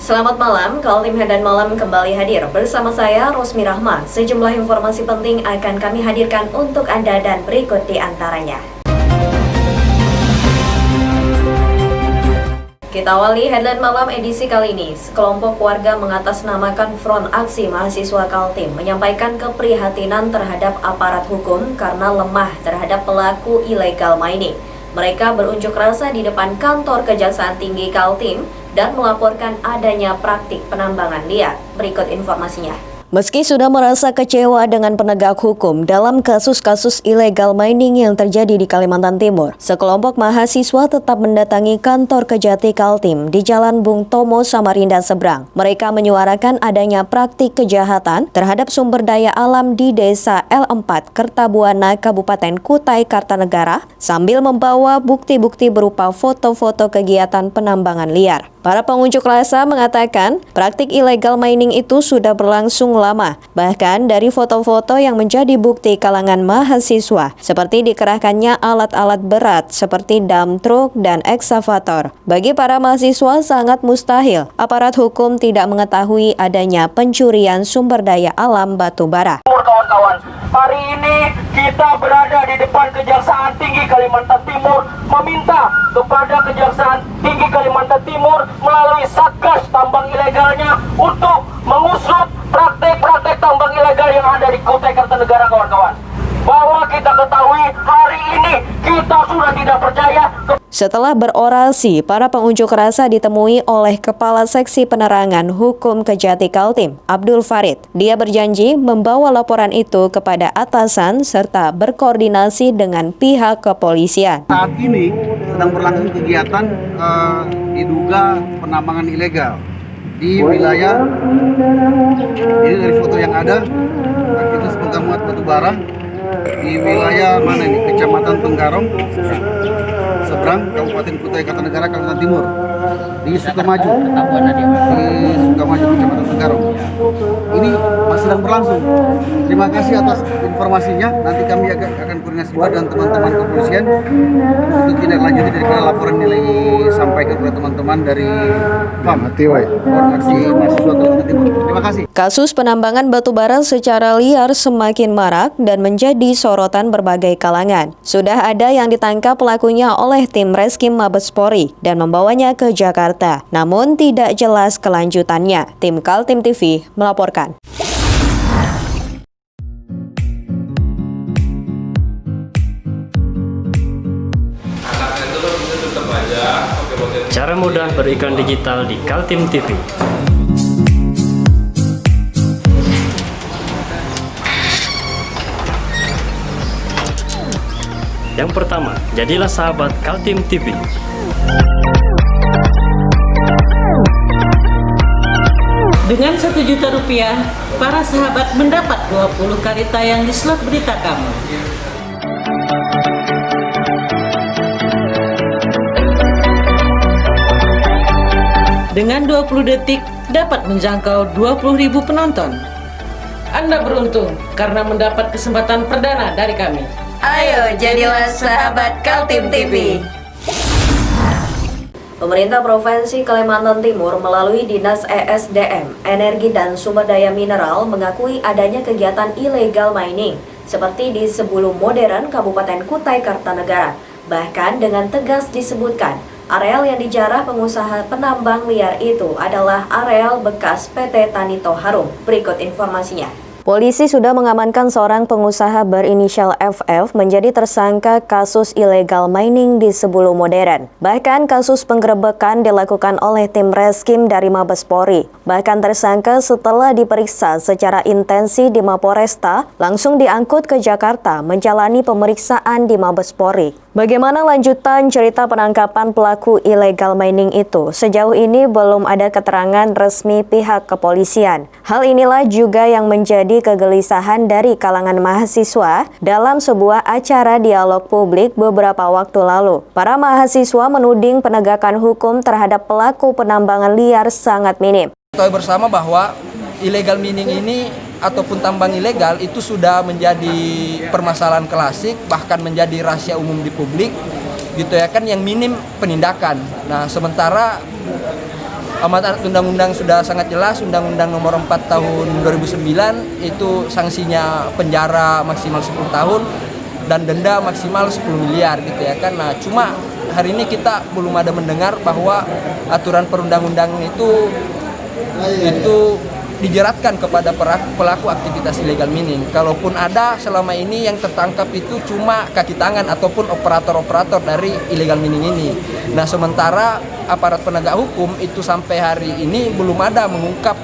Selamat malam, Kaltim Headline Malam kembali hadir bersama saya Rosmi Rahma. Sejumlah informasi penting akan kami hadirkan untuk Anda dan berikut di antaranya. Kita awali Headline Malam edisi kali ini. Sekelompok warga mengatasnamakan Front Aksi Mahasiswa Kaltim menyampaikan keprihatinan terhadap aparat hukum karena lemah terhadap pelaku illegal mining. Mereka berunjuk rasa di depan kantor Kejaksaan Tinggi Kaltim dan melaporkan adanya praktik penambangan liar. Berikut informasinya. Meski sudah merasa kecewa dengan penegak hukum dalam kasus-kasus illegal mining yang terjadi di Kalimantan Timur, sekelompok mahasiswa tetap mendatangi kantor Kejati Kaltim di Jalan Bung Tomo, Samarinda seberang. Mereka menyuarakan adanya praktik kejahatan terhadap sumber daya alam di Desa L4, Kertabuana, Kabupaten Kutai Kartanegara, sambil membawa bukti-bukti berupa foto-foto kegiatan penambangan liar. Para pengunjuk rasa mengatakan praktik illegal mining itu sudah berlangsung lama. Bahkan dari foto-foto yang menjadi bukti kalangan mahasiswa, seperti dikerahkannya alat-alat berat seperti dump truck dan eksavator. Bagi para mahasiswa sangat mustahil aparat hukum tidak mengetahui adanya pencurian sumber daya alam batu bara. Kawan-kawan, hari ini kita berada di depan Kejaksaan Tinggi Kalimantan Timur meminta kepada Kejaksaan Tinggi Kalimantan Timur melalui Satgas tambang ilegalnya untuk mengusut praktek-praktek tambang ilegal yang ada di Kutai Kartanegara, kawan-kawan. Bahwa kita ketahui hari ini kita sudah tidak percaya. Setelah berorasi, para pengunjuk rasa ditemui oleh Kepala Seksi Penerangan Hukum Kejati Kaltim, Abdul Farid. Dia berjanji membawa laporan itu kepada atasan serta berkoordinasi dengan pihak kepolisian. Saat ini sedang berlangsung kegiatan diduga penambangan ilegal di wilayah, ini dari foto yang ada, aktivitas pengamuan batu bara di wilayah mana ini? Kecamatan Tenggarong, seberang Kabupaten Kutai Kartanegara, Kalimantan Timur, di Sukamaju, Kecamatan Tenggarong. Ini masih sedang berlangsung. Terima kasih atas informasinya. Nanti kami akan koordinasi dengan teman-teman kepolisian untuk tindak lanjuti dari laporan nilai sampaikan kepada teman-teman dari FAM, Aksi Mahasiswa Kalimantan Timur. Terima kasih. Kasus penambangan batu bara secara liar semakin marak dan menjadi sorotan berbagai kalangan. Sudah ada yang ditangkap pelakunya oleh tim Reskim Mabes Polri dan membawanya ke Jakarta. Namun tidak jelas kelanjutannya. Tim Kaltim TV melaporkan. Cara mudah beriklan digital di Kaltim TV. Yang pertama, jadilah sahabat Kaltim TV. Dengan Rp1.000.000, para sahabat mendapat 20 kali tayang di slot berita kamu. Dengan 20 detik, dapat menjangkau 20.000 penonton. Anda beruntung karena mendapat kesempatan perdana dari kami. Ayo jadilah sahabat Kaltim TV. Pemerintah Provinsi Kalimantan Timur melalui Dinas ESDM, Energi dan Sumber Daya Mineral mengakui adanya kegiatan illegal mining seperti di Sebulu Modern, Kabupaten Kutai Kartanegara. Bahkan dengan tegas disebutkan, areal yang dijarah pengusaha penambang liar itu adalah areal bekas PT Tanito Harum. Berikut informasinya. Polisi sudah mengamankan seorang pengusaha berinisial FF menjadi tersangka kasus illegal mining di Sebulu Modern. Bahkan kasus penggerebekan dilakukan oleh tim Reskim dari Mabes Polri. Bahkan tersangka setelah diperiksa secara intensi di Mapolresta, langsung diangkut ke Jakarta menjalani pemeriksaan di Mabes Polri. Bagaimana lanjutan cerita penangkapan pelaku illegal mining itu? Sejauh ini belum ada keterangan resmi pihak kepolisian. Hal inilah juga yang menjadi kegelisahan dari kalangan mahasiswa dalam sebuah acara dialog publik beberapa waktu lalu. Para mahasiswa menuding penegakan hukum terhadap pelaku penambangan liar sangat minim. Kita bersama bahwa illegal mining ini ataupun tambang ilegal itu sudah menjadi permasalahan klasik, bahkan menjadi rahasia umum di publik gitu ya kan, yang minim penindakan. Nah sementara Amanat undang-undang sudah sangat jelas, Undang-Undang Nomor 4 Tahun 2009 itu sanksinya penjara maksimal 10 tahun dan denda maksimal 10 miliar gitu ya kan. Nah, cuma hari ini kita belum ada mendengar bahwa aturan perundang-undangan itu dijeratkan kepada pelaku aktivitas illegal mining. Kalaupun ada, selama ini yang tertangkap itu cuma kaki tangan ataupun operator-operator dari illegal mining ini. Nah, sementara aparat penegak hukum itu sampai hari ini belum ada mengungkap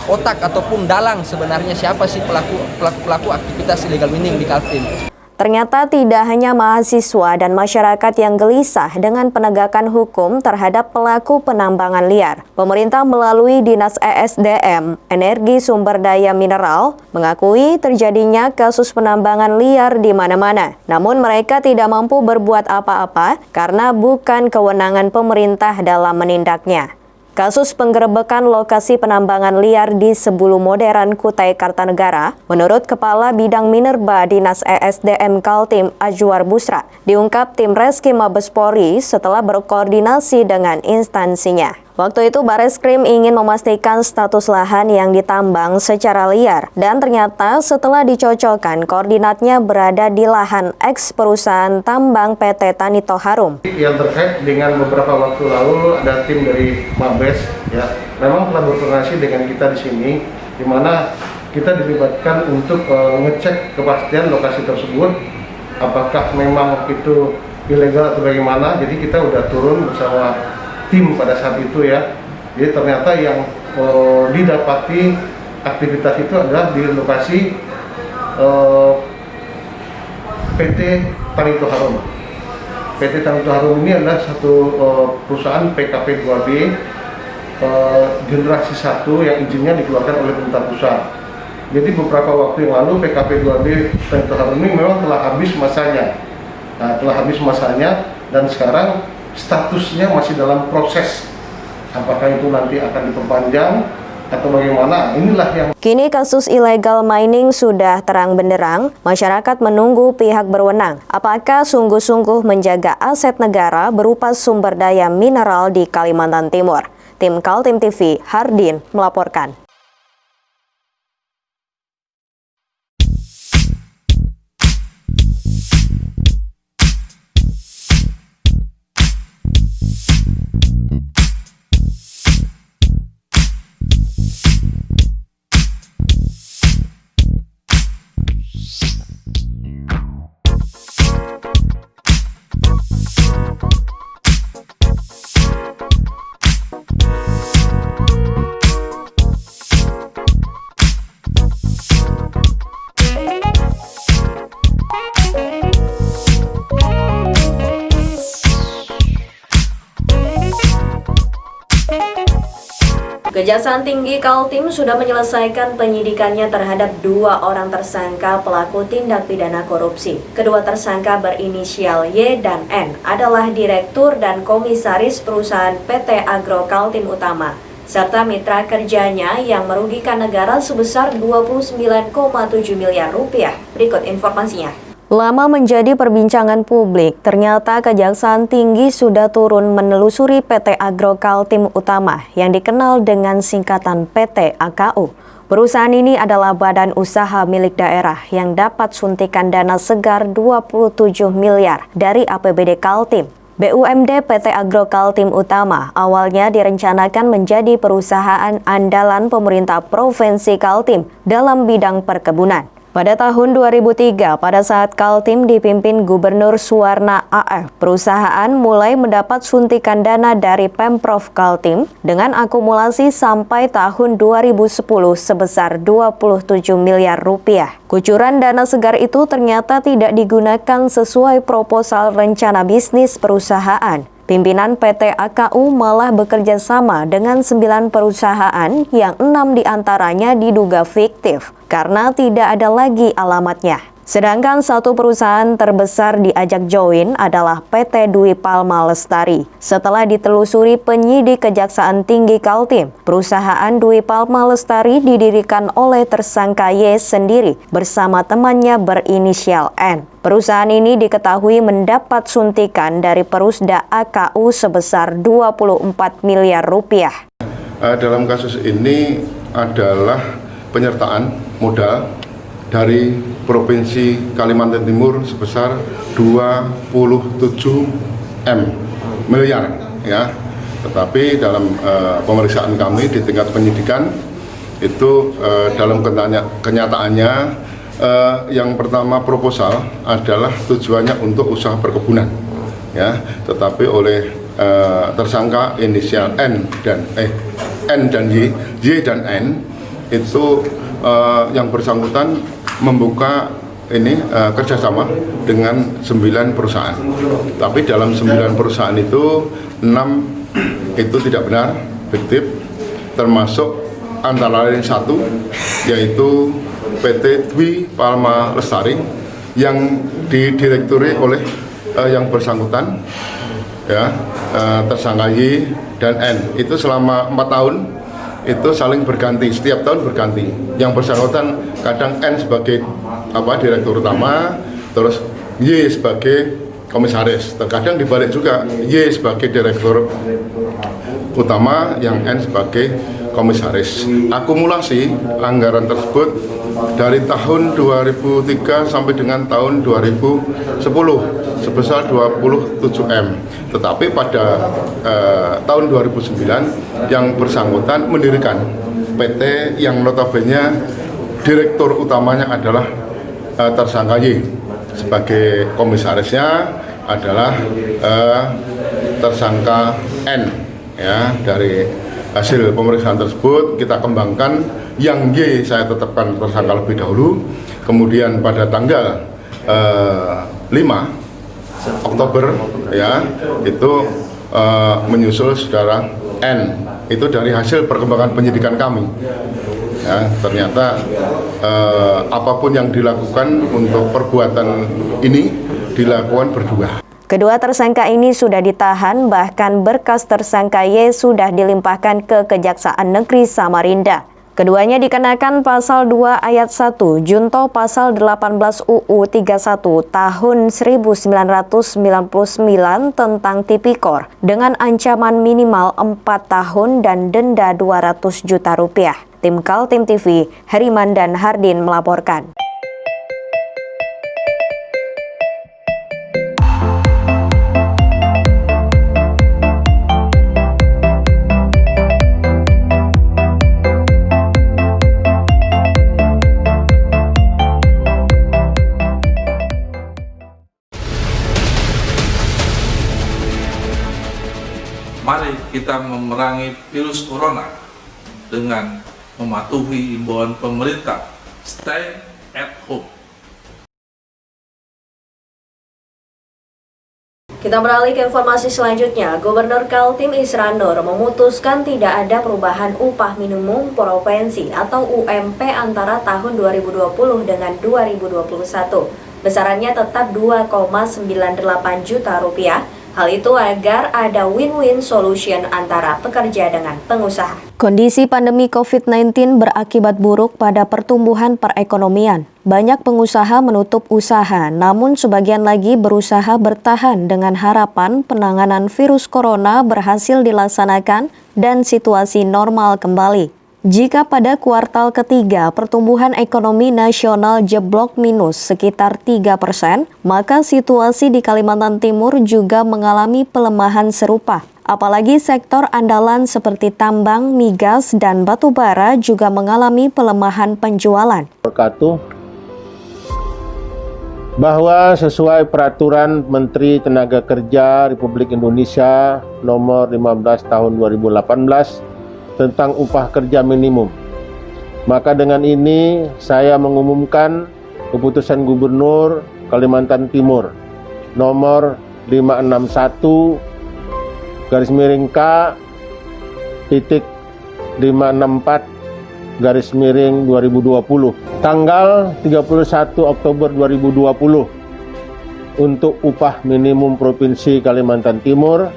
otak ataupun dalang sebenarnya siapa sih pelaku aktivitas illegal mining di Kaltim. Ternyata tidak hanya mahasiswa dan masyarakat yang gelisah dengan penegakan hukum terhadap pelaku penambangan liar. Pemerintah melalui Dinas ESDM, Energi Sumber Daya Mineral, mengakui terjadinya kasus penambangan liar di mana-mana. Namun mereka tidak mampu berbuat apa-apa karena bukan kewenangan pemerintah dalam menindaknya. Kasus penggerebekan lokasi penambangan liar di Sebulu Modern, Kutai Kartanegara, menurut Kepala Bidang Minerba Dinas ESDM Kaltim Azwar Busra, diungkap tim Reski Mabes Polri setelah berkoordinasi dengan instansinya. Waktu itu Bareskrim ingin memastikan status lahan yang ditambang secara liar dan ternyata setelah dicocokkan koordinatnya berada di lahan eks perusahaan tambang PT Tanito Harum. Yang terkait dengan beberapa waktu lalu ada tim dari Mabes ya, memang telah berkoordinasi dengan kita di sini, di mana kita dilibatkan untuk ngecek kepastian lokasi tersebut, apakah memang itu ilegal atau bagaimana. Jadi kita udah turun bersama tim pada saat itu ya. Jadi ternyata yang didapati aktivitas itu adalah di lokasi PT Tanito Harum. PT Tanito Harum ini adalah satu perusahaan PKP 2B generasi 1 yang izinnya dikeluarkan oleh pemerintah pusat. Jadi beberapa waktu yang lalu PKP 2B Tanito Harum ini memang telah habis masanya. Nah, telah habis masanya dan sekarang statusnya masih dalam proses. Apakah itu nanti akan diperpanjang atau bagaimana? Inilah yang Kini kasus illegal mining sudah terang benderang, masyarakat menunggu pihak berwenang. Apakah sungguh-sungguh menjaga aset negara berupa sumber daya mineral di Kalimantan Timur? Tim Kaltim TV, Hardin melaporkan. Kejaksaan Tinggi Kaltim sudah menyelesaikan penyidikannya terhadap 2 orang tersangka pelaku tindak pidana korupsi. Kedua tersangka berinisial Y dan N adalah direktur dan komisaris perusahaan PT Agro Kaltim Utama, serta mitra kerjanya yang merugikan negara sebesar 29,7 miliar rupiah. Berikut informasinya. Lama menjadi perbincangan publik, ternyata Kejaksaan Tinggi sudah turun menelusuri PT Agro Kaltim Utama yang dikenal dengan singkatan PT AKU. Perusahaan ini adalah badan usaha milik daerah yang dapat suntikan dana segar 27 miliar dari APBD Kaltim. BUMD PT Agro Kaltim Utama awalnya direncanakan menjadi perusahaan andalan pemerintah Provinsi Kaltim dalam bidang perkebunan. Pada tahun 2003, pada saat Kaltim dipimpin Gubernur Suwarna AF, perusahaan mulai mendapat suntikan dana dari Pemprov Kaltim dengan akumulasi sampai tahun 2010 sebesar 27 miliar rupiah. Kucuran dana segar itu ternyata tidak digunakan sesuai proposal rencana bisnis perusahaan. Pimpinan PT AKU malah bekerja sama dengan 9 perusahaan yang 6 diantaranya diduga fiktif karena tidak ada lagi alamatnya. Sedangkan satu perusahaan terbesar diajak join adalah PT Dwi Palma Lestari. Setelah ditelusuri penyidik Kejaksaan Tinggi Kaltim, perusahaan Dwi Palma Lestari didirikan oleh tersangka Y sendiri bersama temannya berinisial N. Perusahaan ini diketahui mendapat suntikan dari Perusda AKU sebesar 24 miliar rupiah. dalam kasus ini adalah penyertaan modal dari Provinsi Kalimantan Timur sebesar 27 miliar ya. Tetapi dalam pemeriksaan kami di tingkat penyidikan itu dalam kenyataannya yang pertama proposal adalah tujuannya untuk usaha perkebunan ya, tetapi oleh tersangka inisial N dan Y dan N itu yang bersangkutan membuka ini kerjasama dengan 9 perusahaan. Tapi dalam 9 perusahaan itu 6 itu tidak benar, fiktif, termasuk antara lain 1 yaitu PT Dwi Palma Lestari yang didirekturi oleh yang bersangkutan ya, tersangka Y dan N. Itu selama 4 tahun itu saling berganti, setiap tahun berganti. Yang bersangkutan kadang N sebagai direktur utama, terus Y sebagai komisaris. Terkadang dibalik juga, Y sebagai direktur utama, yang N sebagai komisaris. Akumulasi anggaran tersebut dari tahun 2003 sampai dengan tahun 2010 sebesar 27 M. Tetapi pada tahun 2009 yang bersangkutan mendirikan PT yang notabene direktur utamanya adalah tersangka Y. Sebagai komisarisnya adalah tersangka N ya. Dari hasil pemeriksaan tersebut kita kembangkan, yang Y saya tetapkan tersangka lebih dahulu, kemudian pada tanggal 5 Oktober ya itu menyusul saudara N. Itu dari hasil perkembangan penyidikan kami ya, ternyata apapun yang dilakukan untuk perbuatan ini dilakukan berdua. Kedua tersangka ini sudah ditahan, bahkan berkas tersangka Y sudah dilimpahkan ke Kejaksaan Negeri Samarinda. Keduanya dikenakan pasal 2 ayat 1 junto pasal 18 UU 31 tahun 1999 tentang tipikor dengan ancaman minimal 4 tahun dan denda 200 juta rupiah. Tim Kaltim TV, Heriman dan Hardin melaporkan. Mari kita memerangi virus corona dengan mematuhi imbauan pemerintah, stay at home. Kita beralih ke informasi selanjutnya. Gubernur Kaltim Isran Nur memutuskan tidak ada perubahan upah minimum provinsi atau UMP antara tahun 2020 dengan 2021. Besarannya tetap 2,98 juta rupiah. Hal itu agar ada win-win solution antara pekerja dengan pengusaha. Kondisi pandemi COVID-19 berakibat buruk pada pertumbuhan perekonomian. Banyak pengusaha menutup usaha, namun sebagian lagi berusaha bertahan dengan harapan penanganan virus corona berhasil dilaksanakan dan situasi normal kembali. Jika pada kuartal ketiga pertumbuhan ekonomi nasional jeblok minus sekitar 3%, maka situasi di Kalimantan Timur juga mengalami pelemahan serupa. Apalagi sektor andalan seperti tambang, migas, dan batu bara juga mengalami pelemahan penjualan. Bahwa sesuai peraturan Menteri Tenaga Kerja Republik Indonesia nomor 15 tahun 2018 tentang upah kerja minimum. Maka dengan ini saya mengumumkan keputusan Gubernur Kalimantan Timur nomor 561/564/2020 tanggal 31 Oktober 2020 untuk upah minimum Provinsi Kalimantan Timur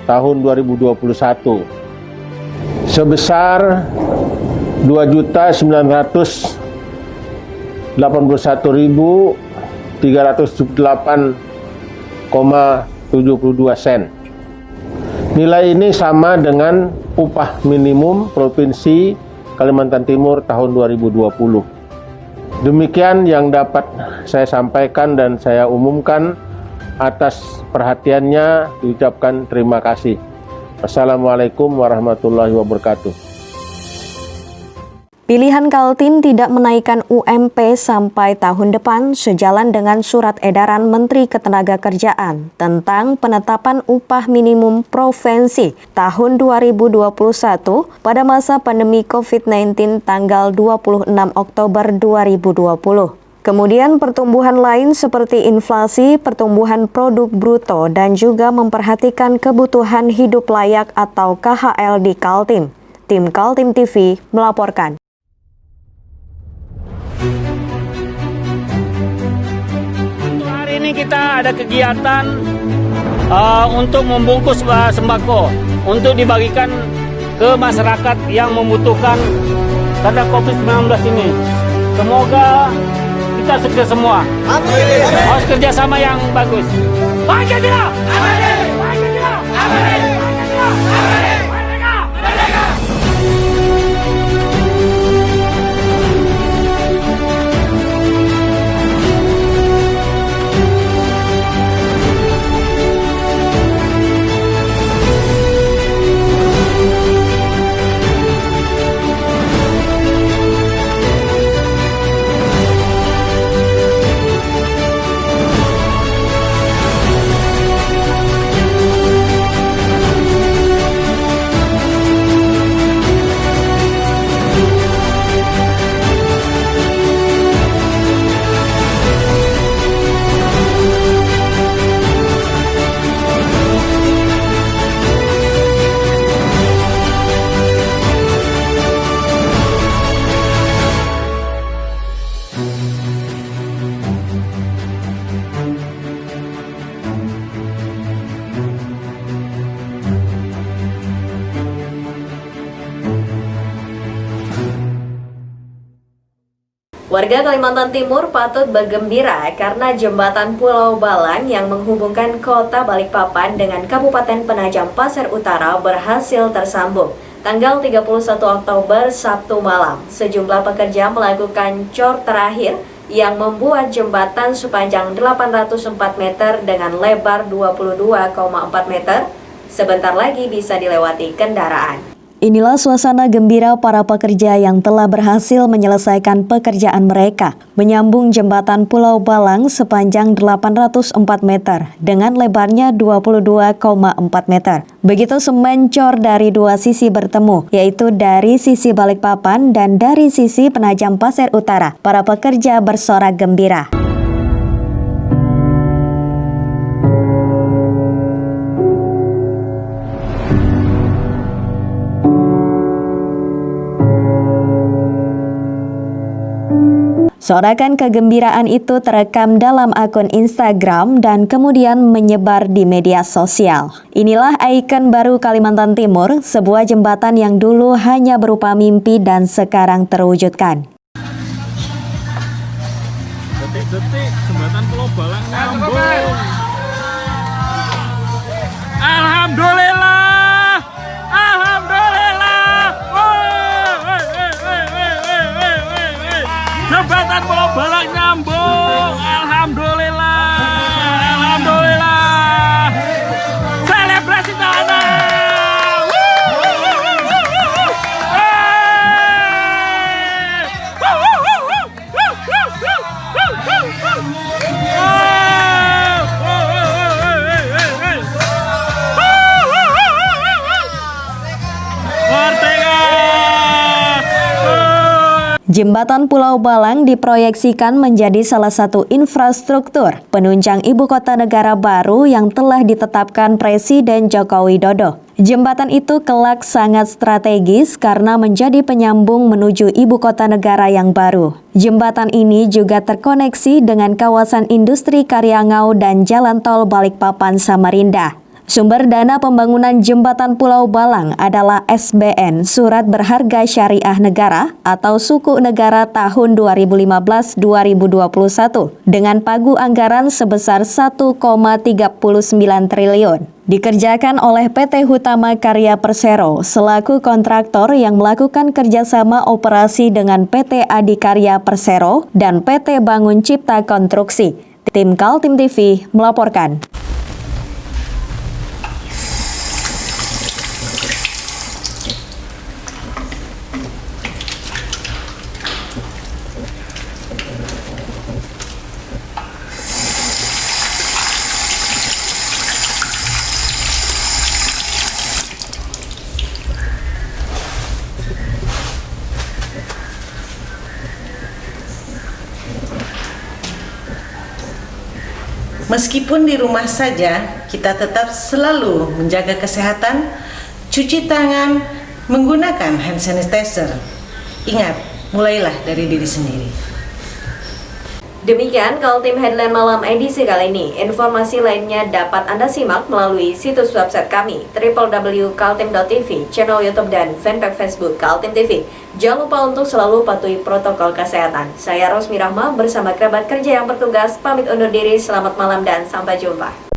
tahun 2021 sebesar 2.981.378,72 sen. Nilai ini sama dengan upah minimum Provinsi Kalimantan Timur tahun 2020. Demikian yang dapat saya sampaikan dan saya umumkan. Atas perhatiannya diucapkan terima kasih. Assalamualaikum warahmatullahi wabarakatuh. Pilihan Kaltim tidak menaikkan UMP sampai tahun depan sejalan dengan surat edaran Menteri Ketenagakerjaan tentang penetapan upah minimum provinsi tahun 2021 pada masa pandemi COVID-19 tanggal 26 Oktober 2020. Kemudian pertumbuhan lain seperti inflasi, pertumbuhan produk bruto, dan juga memperhatikan kebutuhan hidup layak atau KHL di Kaltim. Tim Kaltim TV melaporkan. Untuk hari ini kita ada kegiatan untuk membungkus sembako untuk dibagikan ke masyarakat yang membutuhkan karena COVID-19 ini. Semoga kita sukses semua. Harus kerjasama yang bagus. Pancasila! Pancasila! Warga Kalimantan Timur patut bergembira karena jembatan Pulau Balang yang menghubungkan kota Balikpapan dengan Kabupaten Penajam Pasir Utara berhasil tersambung. Tanggal 31 Oktober Sabtu malam, sejumlah pekerja melakukan cor terakhir yang membuat jembatan sepanjang 804 meter dengan lebar 22,4 meter sebentar lagi bisa dilewati kendaraan. Inilah suasana gembira para pekerja yang telah berhasil menyelesaikan pekerjaan mereka, menyambung jembatan Pulau Balang sepanjang 804 meter dengan lebarnya 22,4 meter. Begitu semen cor dari dua sisi bertemu, yaitu dari sisi Balikpapan dan dari sisi Penajam Pasir Utara. Para pekerja bersorak gembira. Sorakan kegembiraan itu terekam dalam akun Instagram dan kemudian menyebar di media sosial. Inilah ikon baru Kalimantan Timur, sebuah jembatan yang dulu hanya berupa mimpi dan sekarang terwujudkan. Detik-detik jembatan Pulau Balang nyambung. Alhamdulillah. Alhamdulillah. Jembatan Pulau Balang nyambung. Alhamdulillah. Alhamdulillah. Selebrasi tanah. Jembatan Pulau Balang diproyeksikan menjadi salah satu infrastruktur penunjang ibu kota negara baru yang telah ditetapkan Presiden Joko Widodo. Jembatan itu kelak sangat strategis karena menjadi penyambung menuju ibu kota negara yang baru. Jembatan ini juga terkoneksi dengan kawasan industri Karyangau dan jalan tol Balikpapan Samarinda. Sumber dana pembangunan jembatan Pulau Balang adalah SBN Surat Berharga Syariah Negara atau Sukuk Negara tahun 2015-2021 dengan pagu anggaran sebesar 1,39 triliun. Dikerjakan oleh PT Hutama Karya Persero selaku kontraktor yang melakukan kerjasama operasi dengan PT Adikarya Persero dan PT Bangun Cipta Konstruksi. Tim Kaltim TV melaporkan. Meskipun di rumah saja, kita tetap selalu menjaga kesehatan, cuci tangan, menggunakan hand sanitizer. Ingat, mulailah dari diri sendiri. Demikian Kaltim Headline Malam edisi kali ini. Informasi lainnya dapat Anda simak melalui situs website kami www.kaltim.tv, channel YouTube dan fanpage Facebook Kaltim TV. Jangan lupa untuk selalu patuhi protokol kesehatan. Saya Rosmi Rahma bersama kerabat kerja yang bertugas pamit undur diri. Selamat malam dan sampai jumpa.